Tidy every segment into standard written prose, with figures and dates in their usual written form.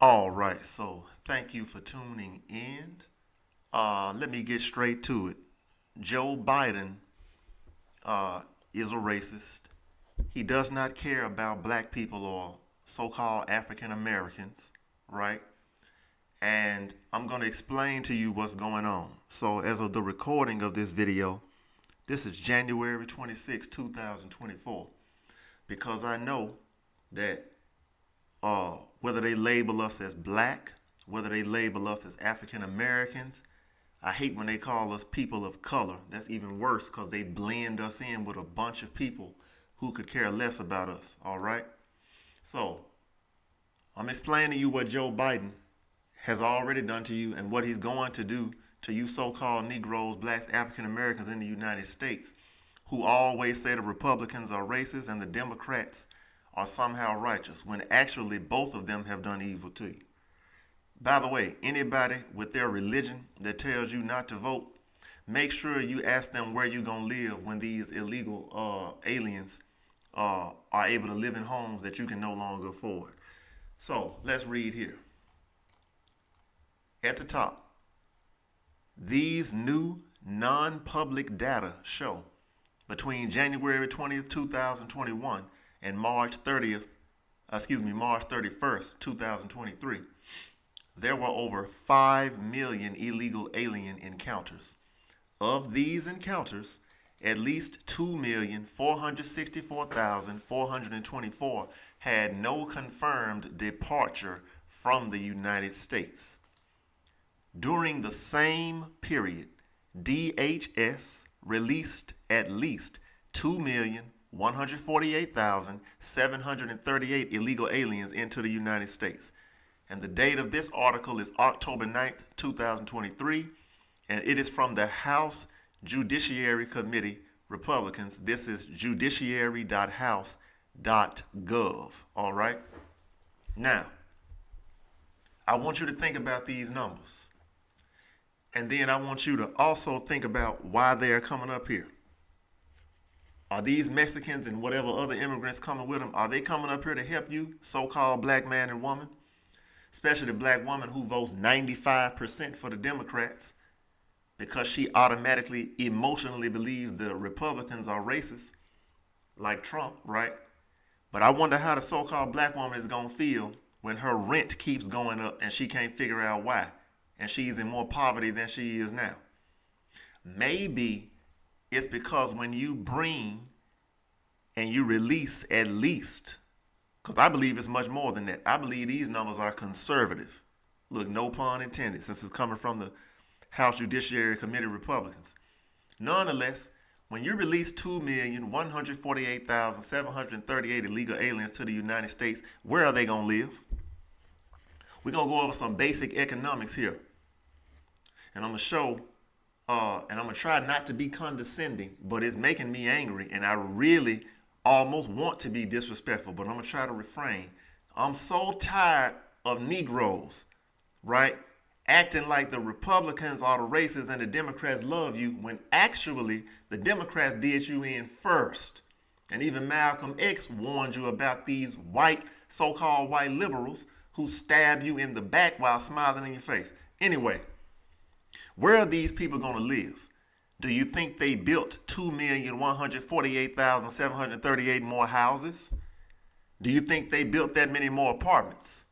All right, so thank you for tuning in. Let me get straight to it. Joe Biden is a racist. He does not care about black people or so called African Americans, right? And I'm going to explain to you what's going on. So, as of the recording of this video, this is January 26, 2024, because I know that whether they label us as black, whether they label us as African Americans. I hate when they call us people of color. That's even worse because they blend us in with a bunch of people who could care less about us. All right? So, I'm explaining to you what Joe Biden has already done to you and what he's going to do to you so called Negroes, blacks, African Americans in the United States who always say the Republicans are racist and the Democrats are somehow righteous when actually both of them have done evil to you. By the way, anybody with their religion that tells you not to vote, make sure you ask them where you're going to live when these illegal aliens are able to live in homes that you can no longer afford. So let's read here. At the top, these new non-public data show between January 20th, 2021 and March 31st, 2023, there were over 5 million illegal alien encounters. Of these encounters, at least 2,464,424 had no confirmed departure from the United States. During the same period, DHS released at least 2,148,738 illegal aliens into the United States. And the date of this article is October 9th, 2023, and it is from the House Judiciary Committee, Republicans. This is judiciary.house.gov, all right? Now, I want you to think about these numbers. And then I want you to also think about why they are coming up here. Are these Mexicans and whatever other immigrants coming with them, are they coming up here to help you, so-called black man and woman? Especially the black woman who votes 95% for the Democrats because she automatically, emotionally believes the Republicans are racist, like Trump, right? But I wonder how the so-called black woman is going to feel when her rent keeps going up and she can't figure out why, and she's in more poverty than she is now. Maybe it's because when you bring and you release at least, because I believe it's much more than that. I believe these numbers are conservative. Look, no pun intended, since it's coming from the House Judiciary Committee Republicans. Nonetheless, when you release 2,148,738 illegal aliens to the United States, where are they going to live? We're going to go over some basic economics here. And I'm going to show, and I'm going to try not to be condescending, but it's making me angry, and I really almost want to be disrespectful, but I'm going to try to refrain. I'm so tired of Negroes, right, acting like the Republicans are the racists and the Democrats love you when actually the Democrats did you in first. And even Malcolm X warned you about these white, so-called white liberals who stab you in the back while smiling in your face. Anyway, where are these people going to live? Do you think they built 2,148,738 more houses? Do you think they built that many more apartments?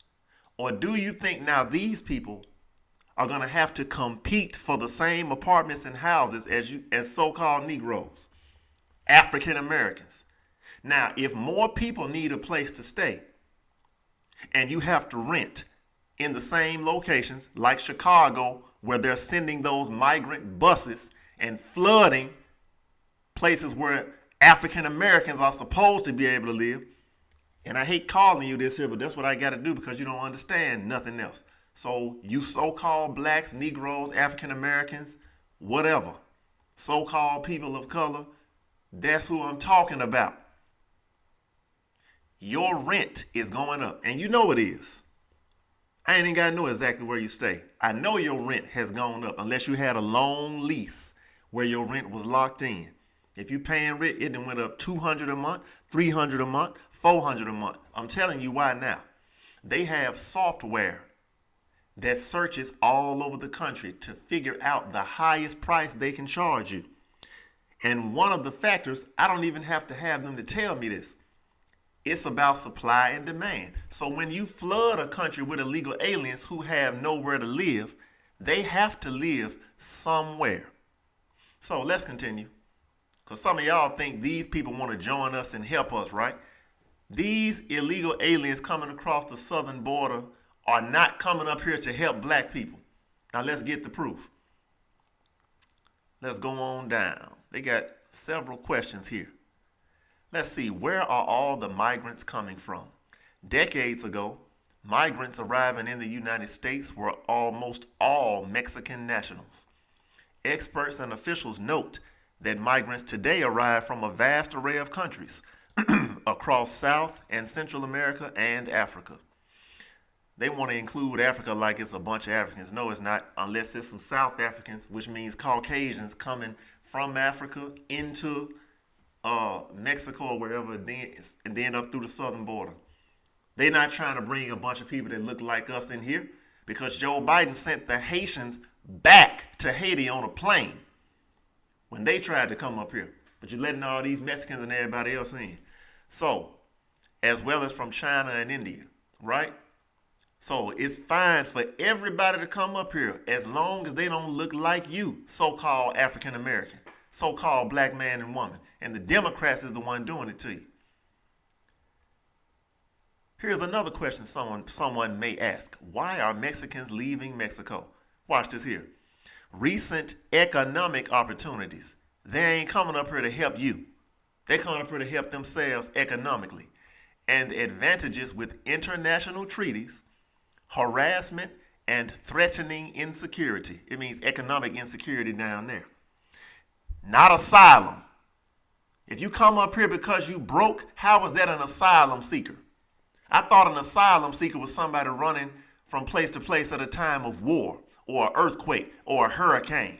Or do you think now these people are going to have to compete for the same apartments and houses as so-called Negroes, African Americans? Now, if more people need a place to stay and you have to rent in the same locations like Chicago where they're sending those migrant buses and flooding places where African Americans are supposed to be able to live. And I hate calling you this here, but that's what I got to do because you don't understand nothing else. So you so-called blacks, Negroes, African Americans, whatever, so-called people of color, that's who I'm talking about. Your rent is going up, and you know it is. I ain't even got to know exactly where you stay. I know your rent has gone up unless you had a long lease where your rent was locked in. If you paying rent, it done went up $200 a month, $300 a month, $400 a month. I'm telling you why now. They have software that searches all over the country to figure out the highest price they can charge you. And one of the factors, I don't even have to have them to tell me this. It's about supply and demand. So when you flood a country with illegal aliens who have nowhere to live, they have to live somewhere. So let's continue. Because some of y'all think these people want to join us and help us, right? These illegal aliens coming across the southern border are not coming up here to help black people. Now let's get the proof. Let's go on down. They got several questions here. Let's see, where are all the migrants coming from? Decades ago, migrants arriving in the United States were almost all Mexican nationals. Experts and officials note that migrants today arrive from a vast array of countries across South and Central America and Africa. They want to include Africa like it's a bunch of Africans. No, it's not, unless it's some South Africans, which means Caucasians coming from Africa into Mexico or wherever, and then up through the southern border. They're not trying to bring a bunch of people that look like us in here, because Joe Biden sent the Haitians back to Haiti on a plane when they tried to come up here. But you're letting all these Mexicans and everybody else in. So, as well as from China and India, right? So it's fine for everybody to come up here as long as they don't look like you, so-called African American, so-called black man and woman. And the Democrats is the one doing it to you. Here's another question someone may ask. Why are Mexicans leaving Mexico? Watch this here. Recent economic opportunities. They ain't coming up here to help you. They're coming up here to help themselves economically. And advantages with international treaties, harassment, and threatening insecurity. It means economic insecurity down there. Not asylum. If you come up here because you broke, how is that an asylum seeker? I thought an asylum seeker was somebody running from place to place at a time of war or an earthquake or a hurricane,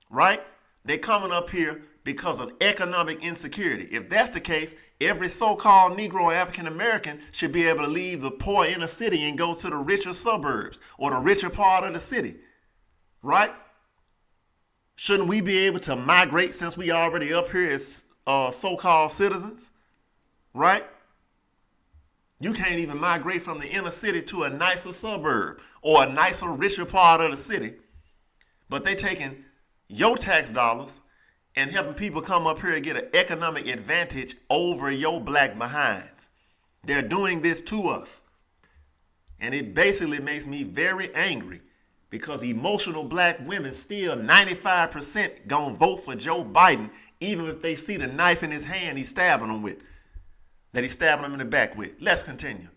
right? They're coming up here because of economic insecurity. If that's the case, every so-called Negro or African American should be able to leave the poor inner city and go to the richer suburbs or the richer part of the city, right? Shouldn't we be able to migrate since we already up here as so-called citizens, right? You can't even migrate from the inner city to a nicer suburb or a nicer, richer part of the city, but they taking your tax dollars and helping people come up here and get an economic advantage over your black behinds. They're doing this to us. And it basically makes me very angry, because emotional black women still 95% gonna vote for Joe Biden, even if they see the knife in his hand he's stabbing them with, that he's stabbing them in the back with. Let's continue.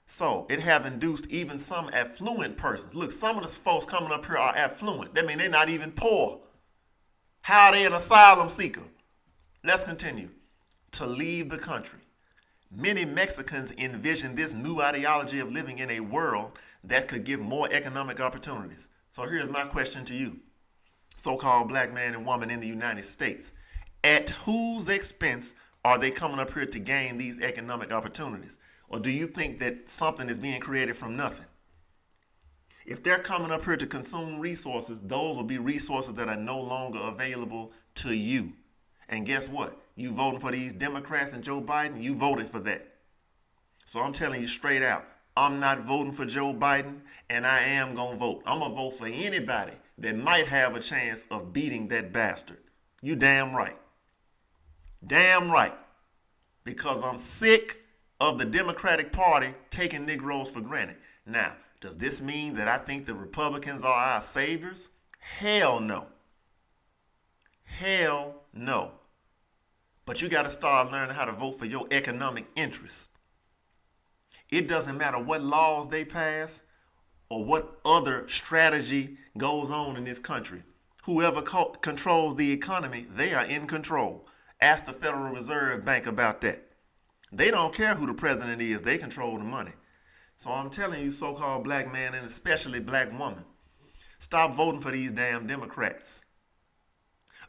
So it have induced even some affluent persons. Look, some of the folks coming up here are affluent. That means they're not even poor. How are they an asylum seeker? Let's continue. To leave the country. Many Mexicans envision this new ideology of living in a world that could give more economic opportunities. So here's my question to you, so-called black man and woman in the United States. At whose expense are they coming up here to gain these economic opportunities? Or do you think that something is being created from nothing? If they're coming up here to consume resources, those will be resources that are no longer available to you. And guess what? You voting for these Democrats and Joe Biden, you voted for that. So I'm telling you straight out, I'm not voting for Joe Biden, and I am going to vote. I'm going to vote for anybody that might have a chance of beating that bastard. You damn right. Damn right. Because I'm sick of the Democratic Party taking Negroes for granted. Now, does this mean that I think the Republicans are our saviors? Hell no. Hell no. But you got to start learning how to vote for your economic interests. It doesn't matter what laws they pass or what other strategy goes on in this country. Whoever controls the economy, they are in control. Ask the Federal Reserve Bank about that. They don't care who the president is. They control the money. So I'm telling you, so-called black man and especially black woman, stop voting for these damn Democrats.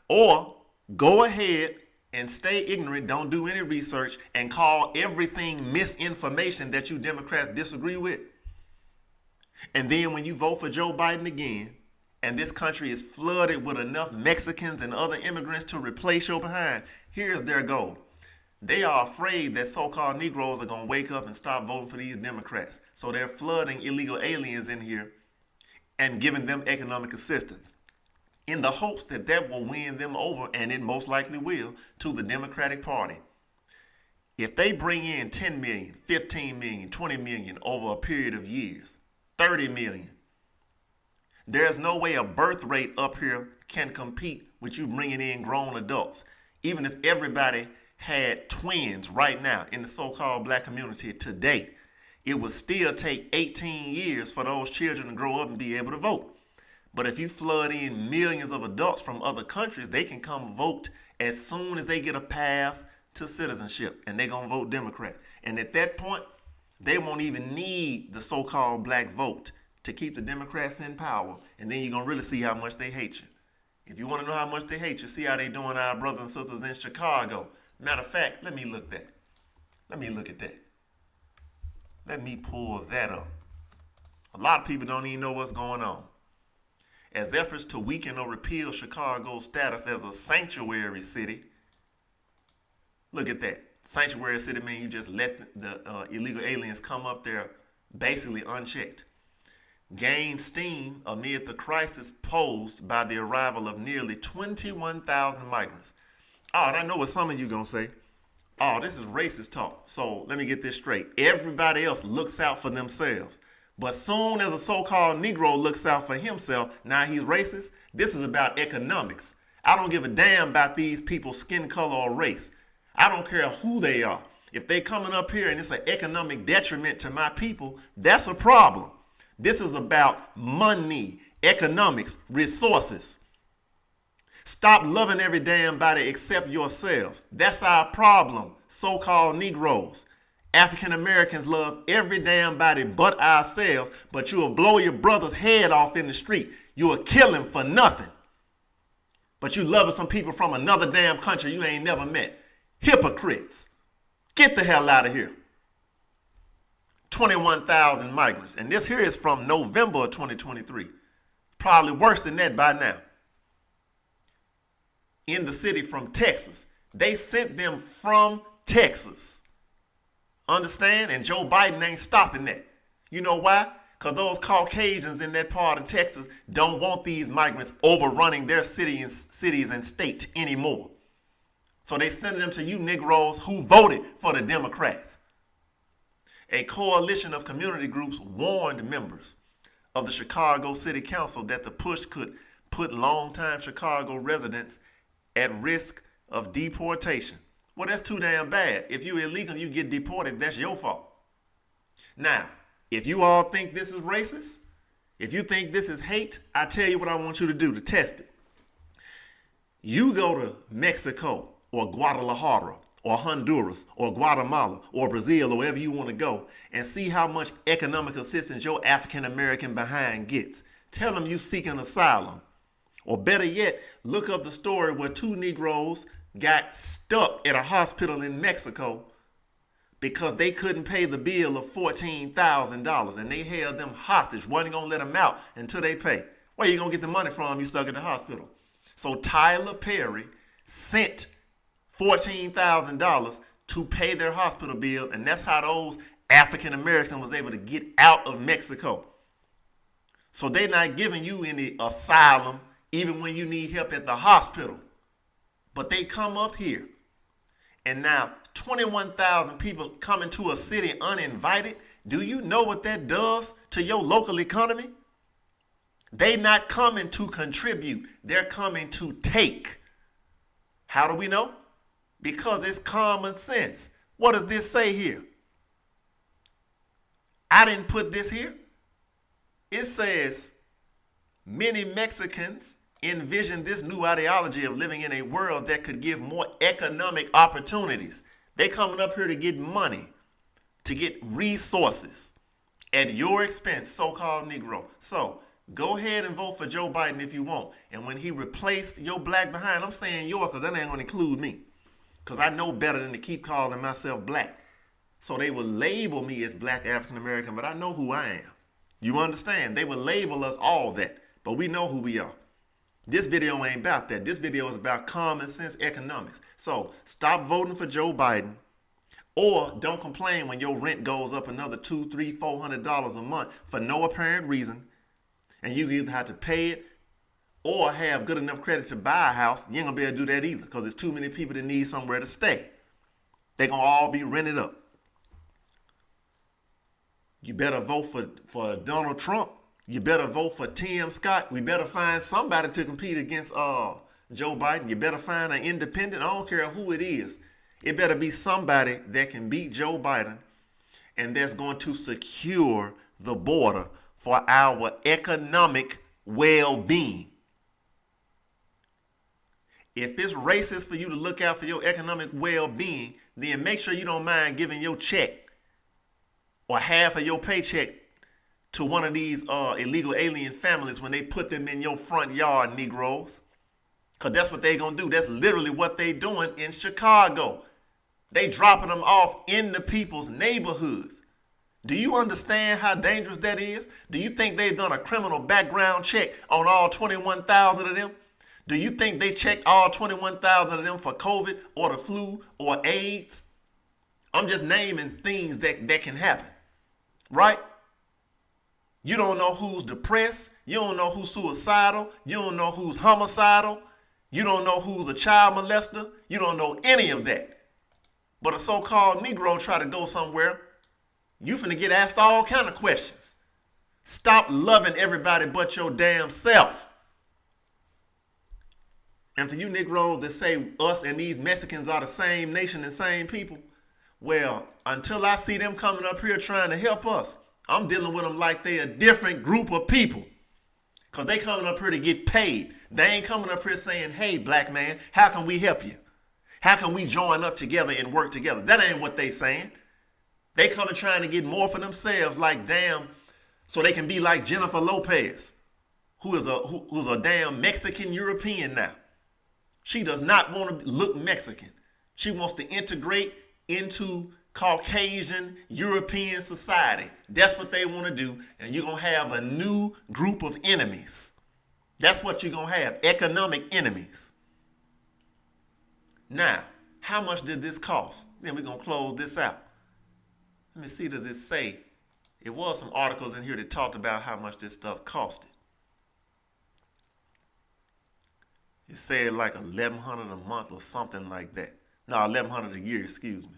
Or go ahead and stay ignorant, don't do any research, and call everything misinformation that you Democrats disagree with. And then when you vote for Joe Biden again, and this country is flooded with enough Mexicans and other immigrants to replace your behind, here's their goal. They are afraid that so-called Negroes are going to wake up and stop voting for these Democrats. So they're flooding illegal aliens in here and giving them economic assistance in the hopes that that will win them over, and it most likely will, to the Democratic Party. If they bring in 10 million, 15 million, 20 million over a period of years, 30 million, there's no way a birth rate up here can compete with you bringing in grown adults. Even if everybody had twins right now in the so-called black community today, it would still take 18 years for those children to grow up and be able to vote. But if you flood in millions of adults from other countries, they can come vote as soon as they get a path to citizenship, and they're going to vote Democrat. And at that point, they won't even need the so-called black vote to keep the Democrats in power, and then you're going to really see how much they hate you. If you want to know how much they hate you, see how they doing our brothers and sisters in Chicago. Matter of fact, let me look at that. Let me pull that up. A lot of people don't even know what's going on. As efforts to weaken or repeal Chicago's status as a sanctuary city, look at that. Sanctuary city means you just let the illegal aliens come up there basically unchecked. Gained steam amid the crisis posed by the arrival of nearly 21,000 migrants. Oh, and I know what some of you going to say. Oh, this is racist talk. So let me get this straight. Everybody else looks out for themselves. But soon as a so-called Negro looks out for himself, now he's racist. This is about economics. I don't give a damn about these people's skin color or race. I don't care who they are. If they coming up here and it's an economic detriment to my people, that's a problem. This is about money, economics, resources. Stop loving every damn body except yourselves. That's our problem, so-called Negroes. African Americans love every damn body but ourselves, but you will blow your brother's head off in the street. You will kill him for nothing. But you loving some people from another damn country you ain't never met. Hypocrites. Get the hell out of here. 21,000 migrants. And this here is from November of 2023. Probably worse than that by now. In the city from Texas. They sent them from Texas. Understand? And Joe Biden ain't stopping that. You know why? Because those Caucasians in that part of Texas don't want these migrants overrunning their cities and state anymore. So they send them to you Negroes who voted for the Democrats. A coalition of community groups warned members of the Chicago City Council that the push could put longtime Chicago residents at risk of deportation. Well, that's too damn bad. If you're illegal, you get deported, that's your fault. Now, if you all think this is racist, if you think this is hate, I tell you what I want you to do to test it. You go to Mexico or Guadalajara or Honduras or Guatemala or Brazil or wherever you want to go and see how much economic assistance your African American behind gets. Tell them you seeking asylum. Or better yet, look up the story where two Negroes got stuck at a hospital in Mexico because they couldn't pay the bill of $14,000 and they held them hostage. Wasn't going to let them out until they pay. Where you going to get the money from? You stuck at the hospital. So Tyler Perry sent $14,000 to pay their hospital bill, and that's how those African Americans was able to get out of Mexico. So they're not giving you any asylum even when you need help at the hospital. But they come up here. And now 21,000 people coming to a city uninvited. Do you know what that does to your local economy? They're not coming to contribute. They're coming to take. How do we know? Because it's common sense. What does this say here? I didn't put this here. It says many Mexicans envision this new ideology of living in a world that could give more economic opportunities. They coming up here to get money, to get resources at your expense, so-called Negro. So go ahead and vote for Joe Biden if you want. And when he replaced your black behind, I'm saying yours because that ain't going to include me. because I know better than to keep calling myself black. So they will label me as black African American, but I know who I am. You understand? They will label us all that, but we know who we are. This video ain't about that. This video is about common sense economics. So stop voting for Joe Biden, or don't complain when your rent goes up another $200, $300, $400 a month for no apparent reason, and you either have to pay it or have good enough credit to buy a house. You ain't gonna be able to do that either, because there's too many people that need somewhere to stay. They're gonna all be rented up. You better vote for Donald Trump. You better vote for Tim Scott. We better find somebody to compete against Joe Biden. You better find an independent. I don't care who it is. It better be somebody that can beat Joe Biden and that's going to secure the border for our economic well-being. If it's racist for you to look out for your economic well-being, then make sure you don't mind giving your check or half of your paycheck to one of these illegal alien families when they put them in your front yard, Negroes. Because that's what they going to do. That's literally what they doing in Chicago. They dropping them off in the people's neighborhoods. Do you understand how dangerous that is? Do you think they've done a criminal background check on all 21,000 of them? Do you think they checked all 21,000 of them for COVID or the flu or AIDS? I'm just naming things that can happen, right? You don't know who's depressed. You don't know who's suicidal. You don't know who's homicidal. You don't know who's a child molester. You don't know any of that. But a so-called Negro try to go somewhere, you finna get asked all kind of questions. Stop loving everybody but your damn self. And for you Negroes that say us and these Mexicans are the same nation and same people, well, until I see them coming up here trying to help us, I'm dealing with them like they a different group of people. Because they coming up here to get paid. They ain't coming up here saying, hey, black man, how can we help you? How can we join up together and work together? That ain't what they saying. They coming trying to get more for themselves like damn, so they can be like Jennifer Lopez, who's a damn Mexican European now. She does not want to look Mexican. She wants to integrate into Caucasian European society. That's what they want to do. And you're going to have a new group of enemies. That's what you're going to have, economic enemies. Now, how much did this cost? Then we're going to close this out. Let me see, does it say? It was some articles in here that talked about how much this stuff costed. It said like $1,100 a month or something like that. No, $1,100 a year, excuse me,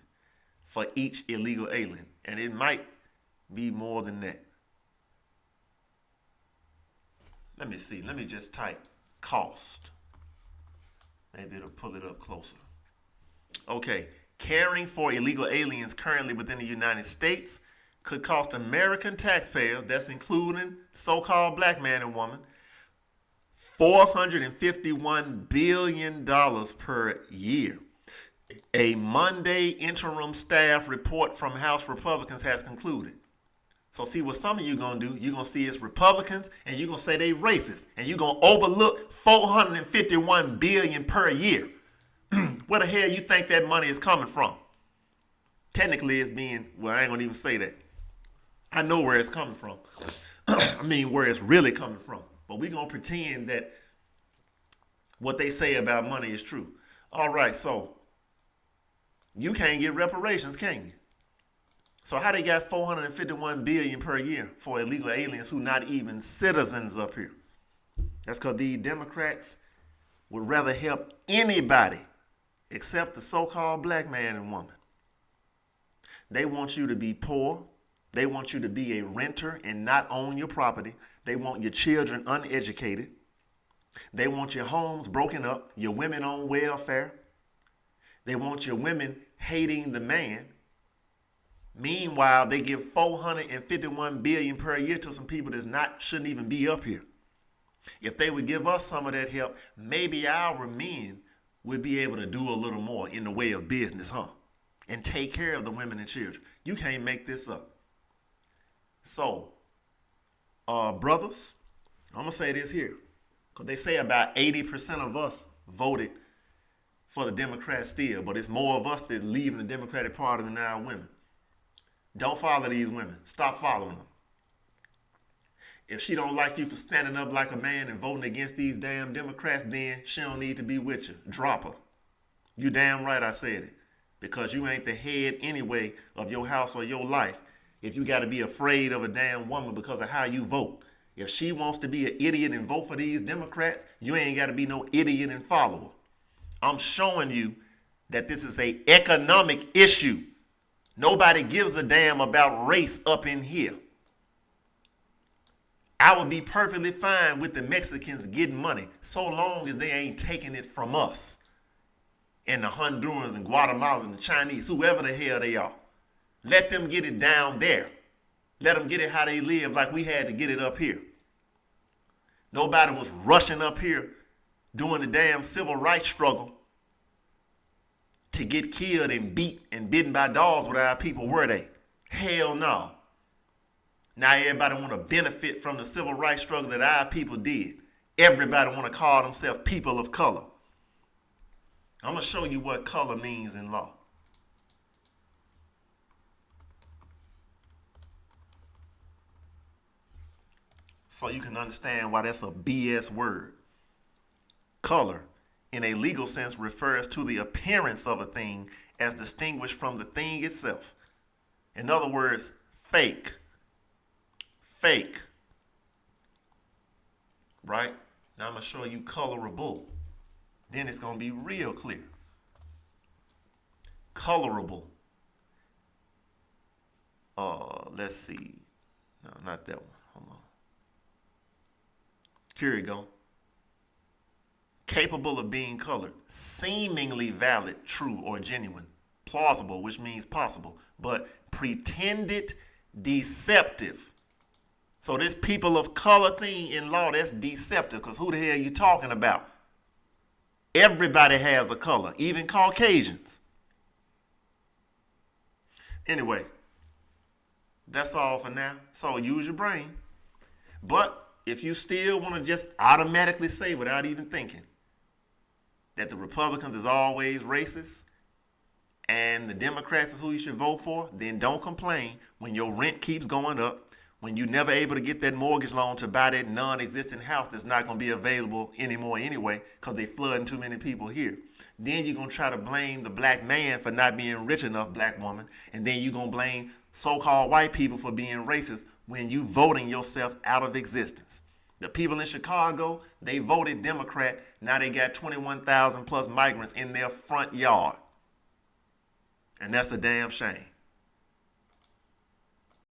for each illegal alien. And it might be more than that. Let me see. Let me just type cost. Maybe it'll pull it up closer. Okay. Caring for illegal aliens currently within the United States could cost American taxpayers, that's including so-called black man and woman, $451 billion per year. A Monday interim staff report from House Republicans has concluded. So see what some of you going to do, you're going to see it's Republicans and you're going to say they racist and you're going to overlook $451 billion per year. Where the hell you think that money is coming from? Technically it's being, well, I ain't going to even say that. I know where it's coming from. I mean, where it's really coming from. But we're going to pretend that what they say about money is true. All right, so you can't get reparations, can you? So how they got $451 billion per year for illegal aliens who not even citizens up here? That's because these Democrats would rather help anybody except the so-called black man and woman. They want you to be poor. They want you to be a renter and not own your property. They want your children uneducated. They want your homes broken up, your women on welfare. They want your women hating the man. Meanwhile, they give $451 billion per year to some people that shouldn't even be up here. If they would give us some of that help, maybe our men would be able to do a little more in the way of business, huh? And take care of the women and children. You can't make this up. So, brothers, I'm going to say this here. Because they say about 80% of us voted for the Democrats still, but it's more of us that's leaving the Democratic Party than our women. Don't follow these women. Stop following them. If she don't like you for standing up like a man and voting against these damn Democrats, then she don't need to be with you. Drop her. You damn right I said it. Because you ain't the head anyway of your house or your life. If you got to be afraid of a damn woman because of how you vote. If she wants to be an idiot and vote for these Democrats, you ain't got to be no idiot and follow her. I'm showing you that this is an economic issue. Nobody gives a damn about race up in here. I would be perfectly fine with the Mexicans getting money so long as they ain't taking it from us. And the Hondurans and Guatemalans and the Chinese, whoever the hell they are. Let them get it down there. Let them get it how they live like we had to get it up here. Nobody was rushing up here during the damn civil rights struggle to get killed and beat and bitten by dogs with our people, were they? Hell no. Now everybody want to benefit from the civil rights struggle that our people did. Everybody want to call themselves people of color. I'm going to show you what color means in law. So you can understand why that's a BS word. Color, in a legal sense, refers to the appearance of a thing as distinguished from the thing itself. In other words, fake. Fake. Right? Now I'm going to show you colorable. Then it's going to be real clear. Colorable. Let's see. No, not that one. Hold on. Here we go. Capable of being colored. Seemingly valid, true, or genuine. Plausible, which means possible. But pretended deceptive. So this people of color thing in law, that's deceptive. Because who the hell are you talking about? Everybody has a color, even Caucasians. Anyway, that's all for now. So use your brain. But if you still want to just automatically say without even thinking that the Republicans is always racist and the Democrats is who you should vote for, then don't complain when your rent keeps going up, when you're never able to get that mortgage loan to buy that non-existent house that's not going to be available anymore anyway because they flooding too many people here. Then you're going to try to blame the black man for not being rich enough, black woman, and then you're going to blame so-called white people for being racist when you voting yourself out of existence. The people in Chicago, they voted Democrat. Now they got 21,000 plus migrants in their front yard. And that's a damn shame.